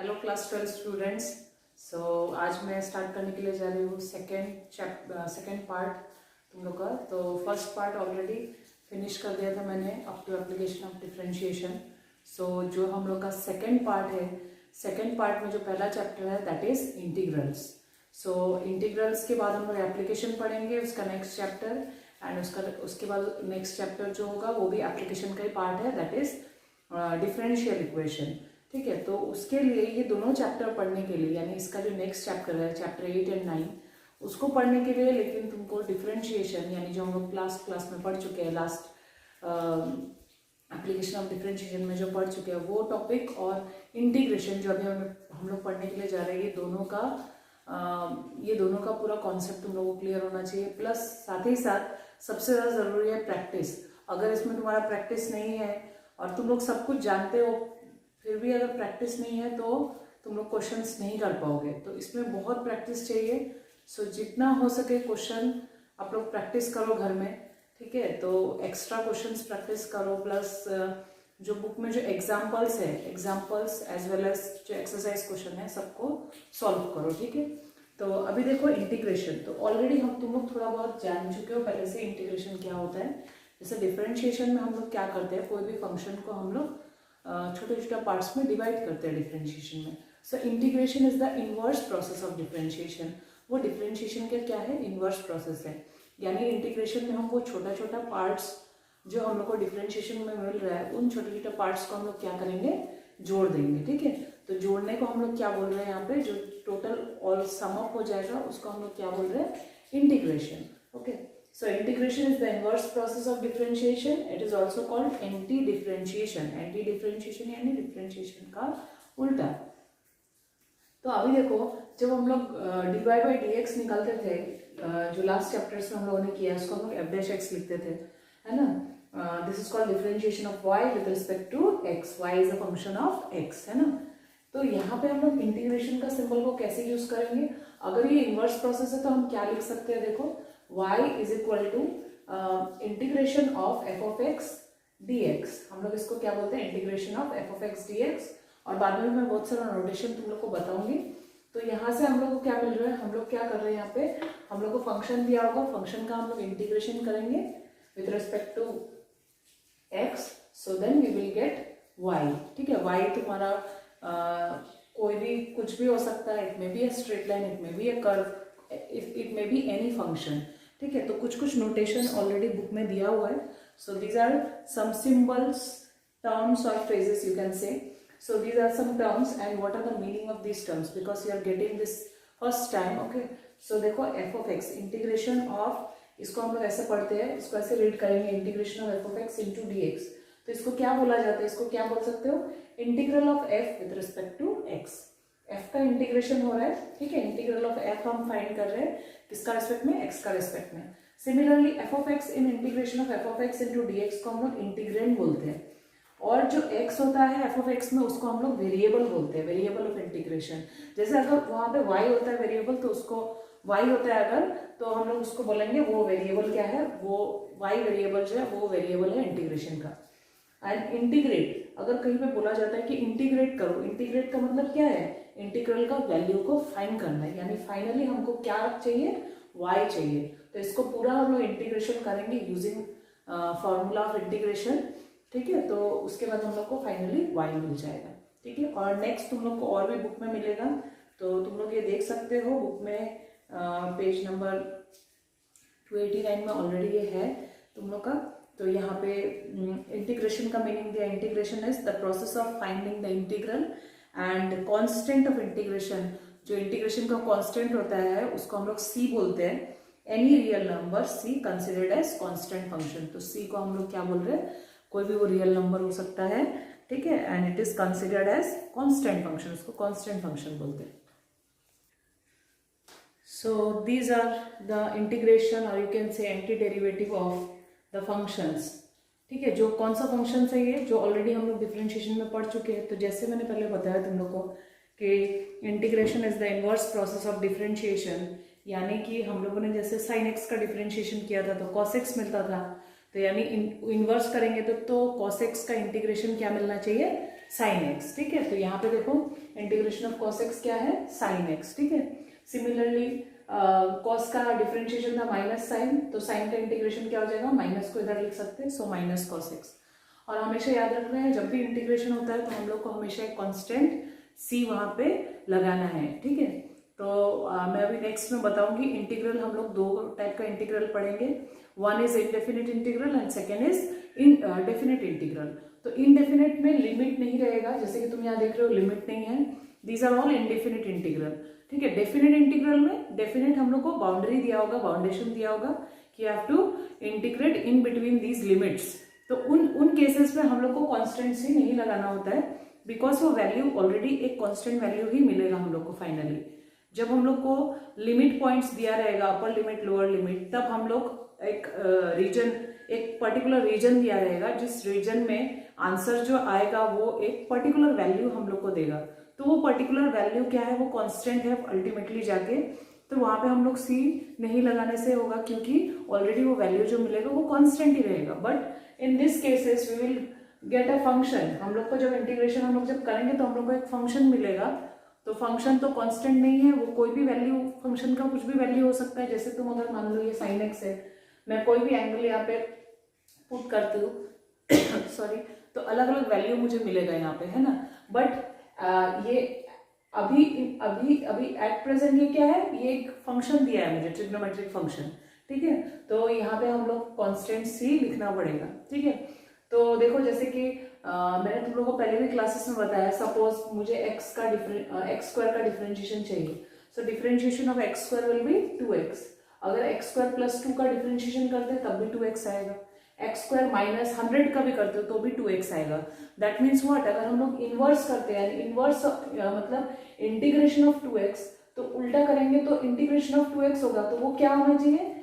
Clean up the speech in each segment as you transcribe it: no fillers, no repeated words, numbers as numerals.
Hello class 12 students. आज मैं start करने के लिए जा रही हूँ सेकेंड पार्ट तुम लोग का। तो फर्स्ट पार्ट ऑलरेडी फिनिश कर दिया था मैंने up to application of differentiation. जो हम लोग का सेकेंड पार्ट है, सेकेंड पार्ट में जो पहला चैप्टर है दैट इज इंटीग्रल्स। इंटीग्रल्स के बाद हम लोग एप्लीकेशन पढ़ेंगे, उसका नेक्स्ट चैप्टर, एंड उसके बाद नेक्स्ट चैप्टर जो होगा वो भी एप्लीकेशन का ही पार्ट है, दैट इज डिफरेंशियल इक्वेशन। ठीक है, तो उसके लिए ये दोनों चैप्टर पढ़ने के लिए, यानी इसका जो नेक्स्ट चैप्टर है चैप्टर 8 एंड 9, उसको पढ़ने के लिए लेकिन तुमको डिफरेंशिएशन यानी जो हम लोग क्लास में पढ़ चुके हैं, लास्ट एप्लीकेशन ऑफ डिफरेंशिएशन में जो पढ़ चुके हैं वो टॉपिक, और इंटीग्रेशन जो अभी हम लोग पढ़ने के लिए जा रहे हैं, ये दोनों का पूरा कॉन्सेप्ट तुम लोगों को क्लियर होना चाहिए। प्लस साथ ही साथ सबसे ज़्यादा ज़रूरी है प्रैक्टिस। अगर इसमें तुम्हारा प्रैक्टिस नहीं है और तुम लोग सब कुछ जानते हो फिर भी अगर प्रैक्टिस नहीं है तो तुम लोग क्वेश्चंस नहीं कर पाओगे। तो इसमें बहुत प्रैक्टिस चाहिए। जितना हो सके क्वेश्चन आप लोग प्रैक्टिस करो घर में। ठीक है, तो एक्स्ट्रा क्वेश्चंस प्रैक्टिस करो, प्लस जो बुक में जो एग्जाम्पल्स है, एग्जाम्पल्स एज वेल एज जो एक्सरसाइज क्वेश्चन है सबको सॉल्व करो। ठीक है, तो अभी देखो इंटीग्रेशन तो ऑलरेडी तुम लोग थोड़ा बहुत जान चुके हो पहले से इंटीग्रेशन क्या होता है। जैसे डिफरेंशिएशन में हम लोग क्या करते हैं, कोई भी फंक्शन को हम लोग छोटे छोटे पार्ट्स में डिवाइड करते हैं डिफरेंशिएशन में। Integration is the inverse process of differentiation. वो डिफरेंशिएशन का क्या है, इनवर्स प्रोसेस है। यानी इंटीग्रेशन में हम वो छोटा छोटा पार्ट्स जो हम लोग को डिफरेंशिएशन में मिल रहा है, उन छोटे छोटे पार्ट्स को हम लोग क्या करेंगे, जोड़ देंगे। ठीक है, तो जोड़ने को हम लोग क्या बोल रहे हैं यहाँ पे, जो टोटल ऑल सम अप हो जाएगा उसको हम लोग क्या बोल रहे हैं, integration. Okay, so integration is the inverse process of differentiation. It is also called anti-differentiation. Anti-differentiation यानी differentiation का उल्टा। तो अभी देखो, जब हम लोग dy by dx निकालते थे, जो लास्ट चैप्टर्स में हम लोगों ने किया, उसको हम लोग f dash x लिखते थे, है ना। This is called differentiation of y with respect to x. y is a function of x, है ना। तो यहाँ पे हम लोग इंटीग्रेशन का सिंबल को कैसे यूज करेंगे, अगर ये इनवर्स प्रोसेस है तो हम क्या लिख सकते हैं, देखो y is equal to integration of f of x dx। हम लोग इसको क्या बोलते हैं, integration of f of x dx। और बाद में मैं बहुत सारा नोटेशन तुम लोग को बताऊंगी। तो यहाँ से हम लोग को क्या मिल रहा है, हम लोग क्या कर रहे हैं, यहाँ पे हम लोग को फंक्शन दिया होगा, फंक्शन का हम लोग इंटीग्रेशन करेंगे with respect to x, so then we will get y। ठीक है, y तुम्हारा कोई भी कुछ भी हो सकता है, it may be a straight line, it may be a curve, it may be any function. ठीक है, तो कुछ नोटेशन ऑलरेडी बुक में दिया हुआ है। So these are some symbols, terms और phrases you can say. So these are some terms and what are the meaning of these terms, because you are getting this first time. Okay, so देखो f of x integration of, इसको हम लोग ऐसे पढ़ते हैं, इसको ऐसे read करेंगे, integration of f of x into dx। तो इसको क्या बोला जाता है, इसको क्या बोल सकते हो, integral of f with respect to x। f का इंटीग्रेशन हो रहा है। ठीक है, इंटीग्रल ऑफ f हम फाइंड कर रहे हैं किसका रिस्पेक्ट में, x का रिस्पेक्ट में। Similarly f of x in integration of f of x into dx को हम लोग इंटीग्रेंड बोलते हैं, और जो x होता है f ऑफ x में उसको हम लोग वेरिएबल बोलते हैं, वेरिएबल ऑफ इंटीग्रेशन। जैसे अगर वहां पे y होता है वेरिएबल, तो उसको y होता है अगर, तो हम लोग उसको बोलेंगे वो वेरिएबल क्या है, वो y वेरिएबल जो है वो वेरिएबल है इंटीग्रेशन का। एंड इंटीग्रेट, अगर कहीं पे बोला जाता है कि इंटीग्रेट करो, इंटीग्रेट का मतलब क्या है, इंटीग्रल का वैल्यू को फाइंड करना है, यानी फाइनली हमको क्या चाहिए, y चाहिए। तो इसको पूरा हम लोग इंटीग्रेशन करेंगे यूजिंग फॉर्मूला ऑफ इंटीग्रेशन। ठीक है, तो उसके बाद हम लोग को फाइनली y मिल जाएगा। ठीक है, और नेक्स्ट तुम लोग को और भी बुक में मिलेगा, तो तुम लोग ये देख सकते हो बुक में पेज नंबर 289 में ऑलरेडी ये है तुम लोग का। तो यहाँ पे इंटीग्रेशन का मीनिंग दिया, integration is the process of finding the integral and constant of integration. जो इंटीग्रेशन का कांस्टेंट होता है उसको हम लोग c बोलते हैं। Any real number c considered as constant function. तो c को हम लोग क्या बोल रहे हैं, कोई भी वो रियल नंबर हो सकता है। ठीक है, and it is considered as constant function, उसको कांस्टेंट फंक्शन बोलते हैं। So these are the integration or you can say anti-derivative of the functions। ठीक है, जो कौन सा फंक्शन है ये, जो ऑलरेडी हम लोग डिफरेंशिएशन में पढ़ चुके हैं। तो जैसे मैंने पहले बताया तुम लोग को कि integration is the inverse process of differentiation, यानी कि हम लोगों ने जैसे साइन x का डिफरेंशिएशन किया था तो cos x मिलता था, तो यानी इनवर्स करेंगे तो cos x का इंटीग्रेशन क्या मिलना चाहिए, साइन एक्स, ठीक है। तो यहाँ पे देखो इंटीग्रेशन ऑफ कॉस एक्स क्या है, साइन एक्स, ठीक है। सिमिलरली कॉस का डिफरेंशिएशन था माइनस साइन, तो साइन का इंटीग्रेशन क्या हो जाएगा, माइनस को इधर लिख सकते हैं, सो माइनस कॉस एक्स। और हमेशा याद रखना है जब भी इंटीग्रेशन होता है तो हम लोग को हमेशा एक कांस्टेंट सी वहां पे लगाना है, ठीक है। तो मैं अभी नेक्स्ट में बताऊंगी इंटीग्रल। हम लोग दो टाइप का इंटीग्रल पढ़ेंगे, one is indefinite integral and second is definite integral. तो इनडेफिनिट में लिमिट नहीं रहेगा, जैसे कि तुम यहाँ देख रहे हो लिमिट नहीं है, these are all indefinite integral, ठीक है। डेफिनिट इंटीग्रल में डेफिनिट हम लोग को बाउंड्री दिया होगा, बाउंडेशन दिया होगा कि you have to integrate in between these limits. तो उन केसेस में हम लोग को कांस्टेंट सी नहीं लगाना होता है, बिकॉज वो वैल्यू ऑलरेडी एक कांस्टेंट वैल्यू ही मिलेगा हम लोग को फाइनली। जब हम लोग को लिमिट पॉइंट्स दिया रहेगा, अपर लिमिट लोअर लिमिट, तब हम लोग एक रीजन, एक पर्टिकुलर रीजन दिया रहेगा, जिस रीजन में आंसर जो आएगा वो एक पर्टिकुलर वैल्यू हम लोग को देगा। तो वो पर्टिकुलर वैल्यू क्या है, वो कांस्टेंट है अल्टीमेटली जाके। तो वहां पे हम लोग सी नहीं लगाने से होगा, क्योंकि ऑलरेडी वो वैल्यू जो मिलेगा वो कांस्टेंट ही रहेगा। But in this cases we will get a function. हम लोग को जब इंटीग्रेशन हम लोग जब करेंगे तो हम लोग को एक फंक्शन मिलेगा। तो फंक्शन तो कांस्टेंट नहीं है, वो कोई भी वैल्यू, फंक्शन का कुछ भी वैल्यू हो सकता है। जैसे तुम अगर मान लो ये साइन एक्स है, मैं कोई भी एंगल यहाँ पे पुट करती हूँ सॉरी, तो अलग अलग वैल्यू मुझे मिलेगा यहाँ पे, है ना। बट ये अभी अभी अभी एट प्रेजेंट ये क्या है, ये एक फंक्शन दिया है मुझे, ट्रिग्नोमेट्रिक फंक्शन, ठीक है। तो यहाँ पे हम लोग कांस्टेंट सी लिखना पड़ेगा, ठीक है। तो देखो जैसे कि मैंने तुम लोगों को पहले भी क्लासेस में बताया, सपोज मुझे एक्स स्क्वायर का डिफरेंशिएशन चाहिए, so differentiation of x square will be 2x। अगर एक्स स्क्वायर प्लस 2 का डिफरेंशिएशन करते हैं तब भी 2x आएगा, एक्स स्क्वायर माइनस 100 का भी करते हो तो भी 2x आएगा। दैट मीन्स व्हाट, अगर हम लोग इनवर्स करते हैं, इनवर्स मतलब इंटीग्रेशन ऑफ 2x, तो उल्टा करेंगे तो इंटीग्रेशन ऑफ 2x होगा, तो वो क्या होना चाहिए,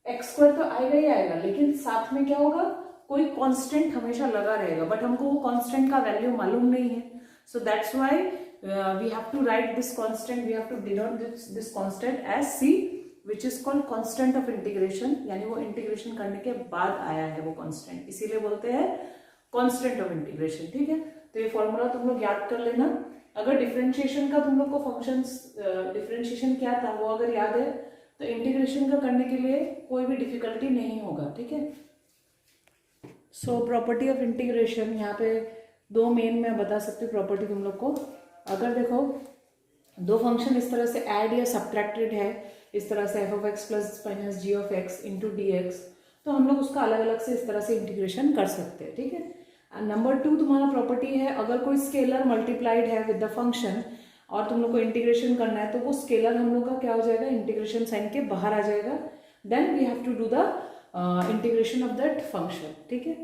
एक्स स्क्वायर तो आएगा ही आएगा, लेकिन साथ में क्या होगा, कोई कांस्टेंट हमेशा लगा रहेगा। बट हमको वो कांस्टेंट का वैल्यू मालूम नहीं है, so that's why we have to write this constant, we have to denote this constant as C, which is called constant of integration. यानी वो इंटीग्रेशन करने के बाद आया है वो कांस्टेंट, इसीलिए बोलते हैं कांस्टेंट ऑफ इंटीग्रेशन, ठीक है। तो ये फॉर्मूला तुम लोग याद कर लेना। अगर डिफरेंशिएशन का तुम लोग को फंक्शंस डिफरेंशिएशन क्या था वो अगर याद है तो इंटीग्रेशन का करने के लिए कोई भी डिफिकल्टी नहीं होगा, ठीक है। सो प्रॉपर्टी ऑफ इंटीग्रेशन, यहाँ पे दो मेन मैं बता सकती हूँ प्रॉपर्टी तुम लोग को। अगर देखो दो फंक्शन इस तरह से ऐड या सब्ट्रैक्टेड है, इस तरह से F of X plus minus G of X into D X, तो हम लोग उसका अलग अलग से इस तरह से इंटीग्रेशन कर सकते हैं, ठीक है। नंबर 2 तुम्हारा प्रॉपर्टी है, अगर कोई स्केलर मल्टीप्लाइड है विद द फंक्शन और तुम लोग को इंटीग्रेशन करना है, तो वो स्केलर हम लोग का क्या हो जाएगा, इंटीग्रेशन साइन के बाहर आ जाएगा। Then we have to do the integration of that function, ठीक है।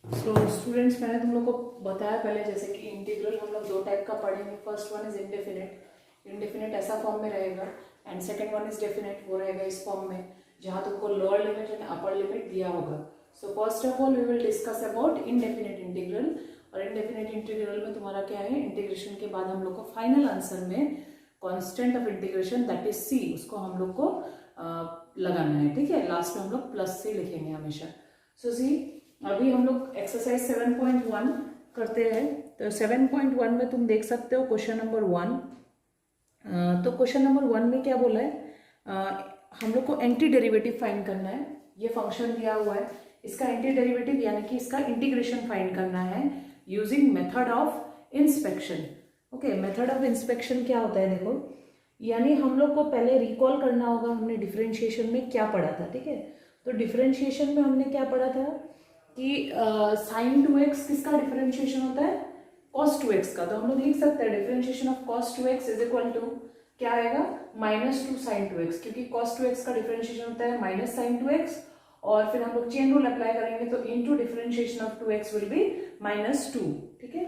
सो स्टूडेंट्स, मैंने तुम लोग को बताया पहले जैसे कि इंटीग्रल हम लोग दो टाइप का पढ़ेंगे। First one is indefinite, indefinite ऐसा फॉर्म में रहेगा, and second one is definite, वो रहेगा इस फॉर्म में जहाँ तुमको lower limit and upper limit दिया होगा। So first of all we will discuss about indefinite integral. और इनडेफिनिट इंटीग्रल में तुम्हारा क्या है, इंटीग्रेशन के बाद हम लोग को फाइनल आंसर में constant of integration that is C, उसको हम लोग को लगाना है, ठीक है। लास्ट में हम लोग प्लस सी लिखेंगे हमेशा। सो सी, अभी हम लोग एक्सरसाइज 7.1 करते हैं। तो 7.1 में तुम देख सकते हो क्वेश्चन नंबर 1। तो क्वेश्चन नंबर 1 में क्या बोला है, हम लोग को एंटी डेरिवेटिव फाइंड करना है। ये फंक्शन दिया हुआ है, इसका एंटी डेरिवेटिव यानी कि इसका इंटीग्रेशन फाइंड करना है using method of inspection. Okay, method of inspection क्या होता है देखो, यानी हम लोग को पहले रिकॉल करना होगा हमने डिफरेंशिएशन में क्या पढ़ा था, ठीक है। तो डिफरेंशिएशन में हमने क्या पढ़ा था कि साइन 2x किसका डिफरेंशिएशन होता है, cos 2x का। तो हम लोग लिख सकते हैं differentiation of cos 2x is equal to क्या आएगा, -2 sin 2x, क्योंकि cos 2x का डिफरेंशिएशन होता है माइनस sin 2x। और फिर हम लोग चेन रूल अप्लाई करेंगे तो into differentiation of 2x will be -2, ठीक है,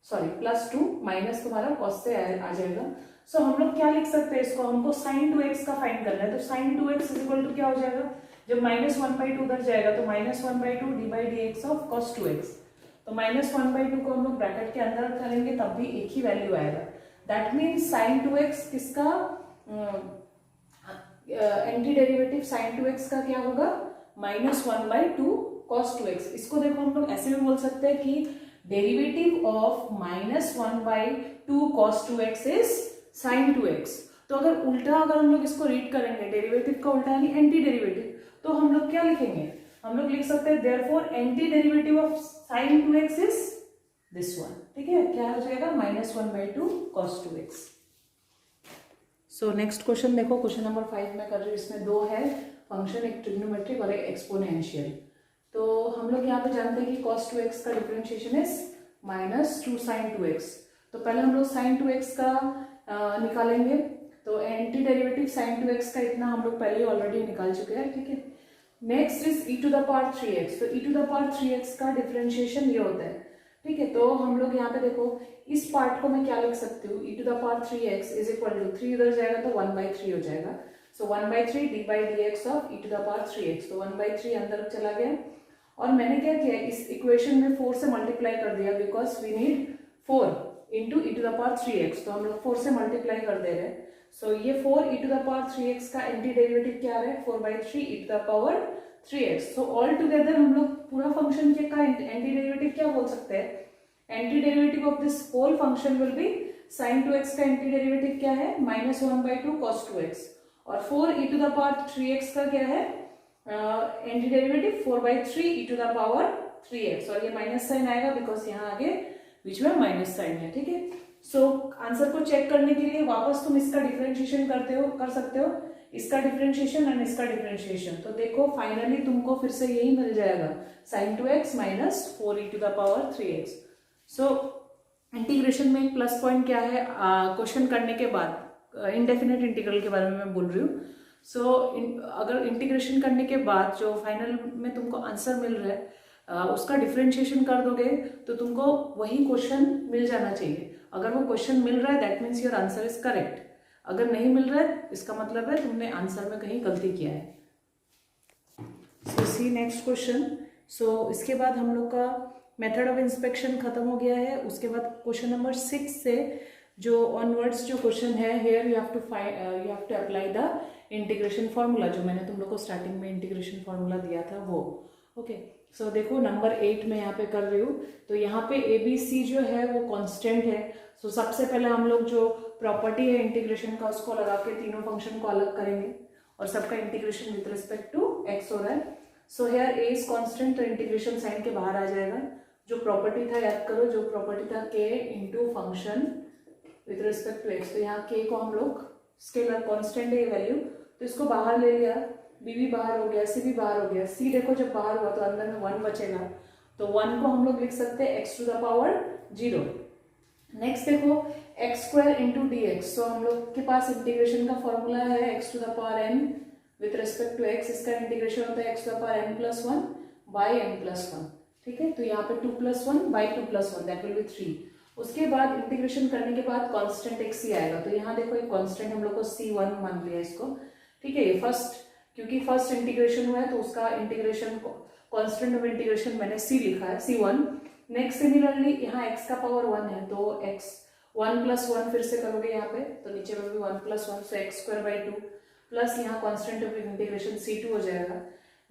सॉरी +2 माइनस तुम्हारा cos से आ जाएगा। सो हम लोग क्या लिख सकते हैं इसको, हमको sin 2x का फाइंड करना है। तो sin 2x is equal to क्या हो जाएगा, जब -1/2 उधर जाएगा तो -1/2 d/dx ऑफ cos 2x। तो -1/2 को हम लोग ब्रैकेट के अंदर करेंगे तब भी एक ही वैल्यू आएगा। दैट मीन्स sin 2x किसका एंटी डेरिवेटिव sin 2x का क्या होगा, -1/2 cos 2x। इसको देखो हम लोग ऐसे भी बोल सकते हैं कि derivative of -1/2 cos 2x is sin 2x। तो अगर उल्टा अगर हम लोग इसको रीड करेंगे, डेरिवेटिव का उल्टा यानी एंटी डेरिवेटिव, तो हम लोग क्या लिखेंगे, हम लोग लिख सकते हैं therefore anti derivative of sin 2x is this one. ठीक है, क्या हो जाएगा, -1/2 cos 2x। So next question देखो, क्वेश्चन नंबर 5 में कर रही हूँ, इसमें दो है फंक्शन, एक ट्रिग्नोमेट्रिक और एक एक्सपोनेंशियल। तो हम लोग यहाँ पे जानते हैं कि cos 2x का डिफरेंशिएशन इज -2 sin 2x। तो पहले हम लोग sin 2x का निकालेंगे। तो एंटी डेरिवेटिव sin 2x का इतना हम लोग पहले ऑलरेडी निकाल चुके हैं। ठीक है, नेक्स्ट इज e⁻³ 3x। तो e⁻³ 3x का डिफरेंशिएशन ये होता है। ठीक है, तो हम लोग यहाँ पे देखो, इस पार्ट को मैं क्या लिख सकती हूँ, e⁻³ 3x is equal to 3 इधर जाएगा तो 1/3 हो जाएगा। सो 1/3 d/dx ऑफ e⁻³ 3x। तो 1/3 अंदर चला गया, और मैंने क्या किया, इस इक्वेशन में 4 से मल्टीप्लाई कर दिया, because we need 4 into e⁻³ 3x। तो हम लोग 4 से मल्टीप्लाई कर दे रहे हैं। सो ये 4 e⁻³ 3x का एंटी डेरिवेटिव क्या है, 4/3 e⁻³ 3x। So all together हम लोग पूरा फंक्शन के का एंटी डेरिवेटिव क्या बोल सकते हैं, anti derivative of this whole function will be sin 2x का एंटी डेरिवेटिव क्या है, -1/2 cos 2x। और 4 e⁻³ 3x का क्या है एंटी डेरिवेटिव, 4/3 e⁻³ 3x। और ये माइनस साइन आएगा बिकॉज यहाँ आगे बीच में माइनस साइन है। ठीक है, सो आंसर को चेक करने के लिए वापस तुम इसका डिफरेंशिएशन कर सकते हो, इसका डिफरेंशिएशन एंड इसका डिफरेंशिएशन। तो देखो फाइनली तुमको फिर से यही मिल जाएगा, sin 2x -4 e⁻³ 3x। So integration में एक प्लस पॉइंट क्या है, क्वेश्चन करने के बाद इनडेफिनेट इंटीग्रल के बारे में मैं बोल रही हूँ। सो अगर इंटीग्रेशन करने के बाद जो फाइनल में तुमको आंसर मिल रहा है, उसका डिफरेंशिएशन कर दोगे तो तुमको वही क्वेश्चन मिल जाना चाहिए। अगर वो क्वेश्चन मिल रहा है that means your answer is correct, अगर नहीं मिल रहा है इसका मतलब है तुमने आंसर में कहीं गलती किया है। सो सी नेक्स्ट क्वेश्चन। सो इसके बाद हम लोग का मेथड ऑफ इंस्पेक्शन खत्म हो गया है। उसके बाद क्वेश्चन नंबर 6 से जो ऑनवर्ड्स जो क्वेश्चन है, here you have to apply the integration formula, जो मैंने तुम लोग को स्टार्टिंग में इंटीग्रेशन फॉर्मूला दिया था वो। ओके, सो देखो नंबर 8 में यहाँ पे कर रही हूँ। तो यहाँ पे ABC जो है वो कांस्टेंट है। सो सबसे पहले हम लोग जो प्रॉपर्टी है इंटीग्रेशन का उसको लगा के तीनों फंक्शन को अलग करेंगे, और सबका integration with respect to x हो रहा है। So here a is constant, तो इंटीग्रेशन साइन के बाहर आ जाएगा। जो प्रॉपर्टी था याद करो, जो प्रॉपर्टी था k into function with respect to x। तो यहाँ k को हम लोग स्केलर कांस्टेंट है वैल्यू, तो इसको बाहर ले लिया, b भी बाहर हो गया, c भी बाहर हो गया। c देखो जब बाहर हुआ तो अंदर में 1 बचेगा, तो 1 को हम लोग लिख सकते हैं x⁻0। नेक्स्ट देखो x² इंटू dx। सो हम लोग के पास इंटीग्रेशन का फॉर्मूला है x⁻n with respect to x। इसका इंटीग्रेशन होता है x⁻n+1 बाई n+1। ठीक है, तो यहाँ पे 2+1 बाई 2+1 दैट विल बी 3। उसके बाद इंटीग्रेशन करने के बाद कांस्टेंट एक c आएगा। तो यहाँ देखो एक कांस्टेंट हम लोग को c1 मान लिया इसको। ठीक है, ये फर्स्ट, क्योंकि फर्स्ट इंटीग्रेशन हुआ है तो उसका इंटीग्रेशन कांस्टेंट ऑफ इंटीग्रेशन मैंने c लिखा है, c1। नेक्स्ट सिमिलरली यहाँ x का पावर 1 है, तो x 1+1 फिर से करोगे यहाँ पे, तो नीचे में भी 1+1, सो x²/2 प्लस यहाँ कांस्टेंट ऑफ इंटीग्रेशन c2 हो जाएगा।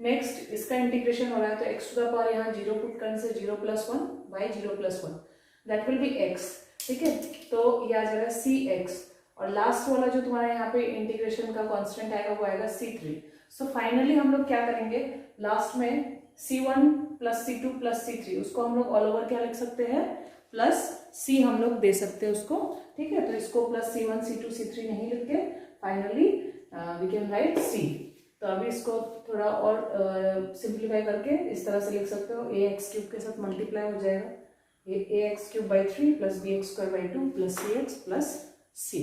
नेक्स्ट इसका इंटीग्रेशन हो रहा है, तो x टू द पावर यहाँ 0 पुट करने से 0+1 by 0+1 that will B x। ठीक है, तो ये आ जाएगा cx, और लास्ट वाला जो तुम्हारा यहाँ पे इंटीग्रेशन का कांस्टेंट आएगा वो आएगा c3। सो फाइनली हम लोग क्या करेंगे, लास्ट में c1 plus c2 plus c3, उसको हम लोग ऑल ओवर क्या लिख सकते हैं, प्लस c हम लोग दे सकते हैं उसको। ठीक है, तो इसको प्लस c1 c2 c3 नहीं लिख के finally we can write c। तो अभी इसको थोड़ा और सिंप्लीफाई करके इस तरह से लिख सकते हो, ax³ के साथ मल्टीप्लाई हो जाएगा, ये ax³/3 plus bx²/2 plus cx plus c।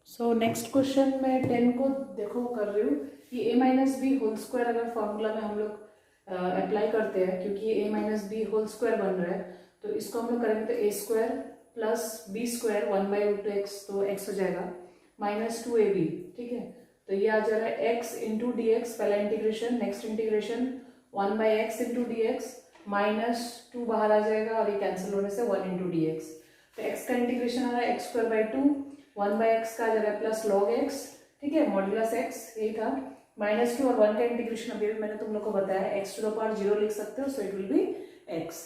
So next question में 10 को देखो कर रही हूँ कि a-b² अगर फॉर्मूला में हम लोग अप्लाई करते हैं, क्योंकि a-b² बन रहा है, तो इसको हम लोग करेंगे तो a² प्लस b² 1/√x, तो x हो जाएगा -2ab। ठीक है, तो ये आ जा रहा है x इंटू dx, पहला integration, next integration 1/x into dx, -2 बाहर आ जाएगा और ये कैंसिल होने से 1 इंटू dx। तो x का इंटीग्रेशन आ रहा है x²/2, 1/x का आ जा रहा है प्लस log x। ठीक है, मॉड्यूलस x यही था, -2 और 1 का इंटीग्रेशन अभी भी मैंने तुम लोग को बताया x⁻0 लिख सकते हो, so it will be x।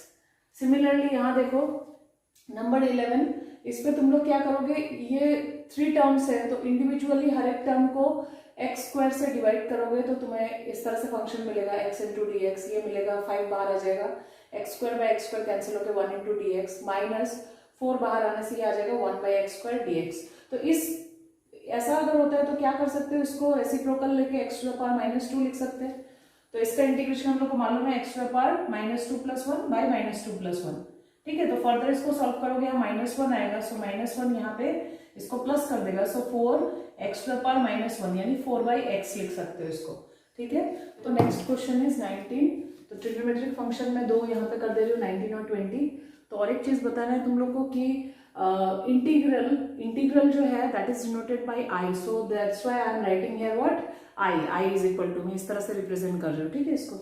Similarly यहाँ देखो नंबर 11, इस पे तुम लोग क्या करोगे, ये 3 टर्म्स है तो इंडिविजुअली हर एक टर्म को एक्स स्क्वायर से डिवाइड करोगे तो तुम्हें इस तरह से फंक्शन मिलेगा x इंटू डी एक्स, ये मिलेगा 5 बाहर आ जाएगा, x square by x square cancel होकर 1 इंटू डी एक्स माइनस 4 बाहर आने से ये आ जाएगा 1 by x square D X. तो इस ऐसा अगर होता है तो क्या कर सकते हो, इसको रेसिप्रोकल लेके एक्स टू द पावर -2 लिख सकते हैं। तो इसका इंटीग्रेशन हम लोग को मालूम है X to the power -2 + 1 by -2 + 1, ठीक है। तो फर्दर इसको सॉल्व करोगे, यहाँ -1 आएगा, सो -1 यहाँ पे इसको प्लस कर देगा, सो 4x टू द पावर -1 यानी 4/x लिख सकते हो इसको, ठीक है। तो नेक्स्ट क्वेश्चन इज 19। तो ट्रिग्नोमेट्रिक फंक्शन में 2 यहाँ पे कर दे रही हूँ, 19 और 20। तो और एक चीज बताना है तुम लोग को कि इंटीग्रल जो है that is denoted by i, so that's why I am writing here what i is equal to, मैं इस तरह से रिप्रेजेंट कर रही हूँ, ठीक है इसको।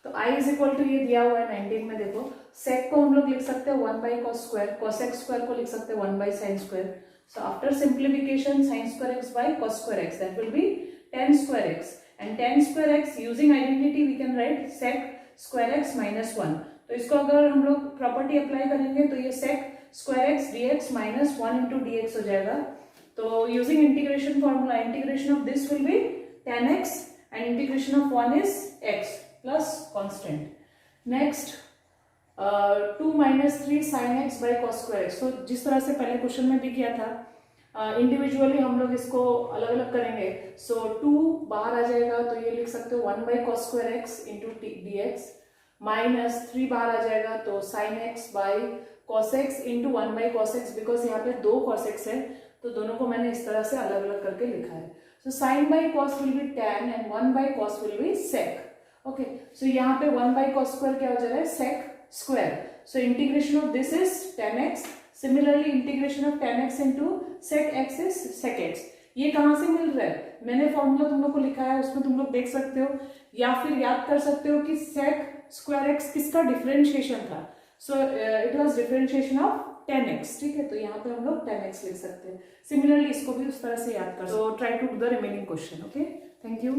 तो i इज इक्वल टू ये दिया हुआ है 19 में, देखो sec को हम लोग लिख सकते हैं 1 by cos square, cos x square को लिख सकते हैं 1 by sin square. So after simplification sin square x by cos square x, that will be tan square x, and tan square x using identity we can write sec square x minus 1। तो इसको अगर हम लोग property apply करेंगे तो ये sec square x dx minus 1 into dx हो जाएगा। तो using integration formula, integration of this will be tan x and integration of 1 is x plus constant. Next 2 minus 3 sin x by cos square x। तो जिस तरह से पहले question में भी किया था, इंडिविजुअली हम लोग इसको अलग अलग करेंगे। सो 2 बाहर आ जाएगा तो ये लिख सकते हो 1 by cos square x into dx minus 3 बाहर आ जाएगा तो sin x by cos x into 1 by cos x, because यहाँ पे 2 cos x है तो दोनों को मैंने इस तरह से अलग अलग करके लिखा है। So sin by cos will be tan and 1 by cos will be sec। Okay, so यहाँ पे 1 बाई cos स्क्वायर क्या हो जा रहा है, sec square. So integration of this is tan x, similarly integration of tan x into sec x is sec x। ये कहाँ से मिल रहा है, मैंने फॉर्मूला तुम लोग को लिखा है उसमें तुम लोग देख सकते हो, या फिर याद कर सकते हो कि sec स्क्वायर x किसका डिफरेंशिएशन था। So it was differentiation of tan x, ठीक है। तो यहाँ पे हम लोग tan x लिख सकते हैं। सिमिलरली इसको भी उस तरह से याद कर, so try to do the remaining question. Okay, thank you.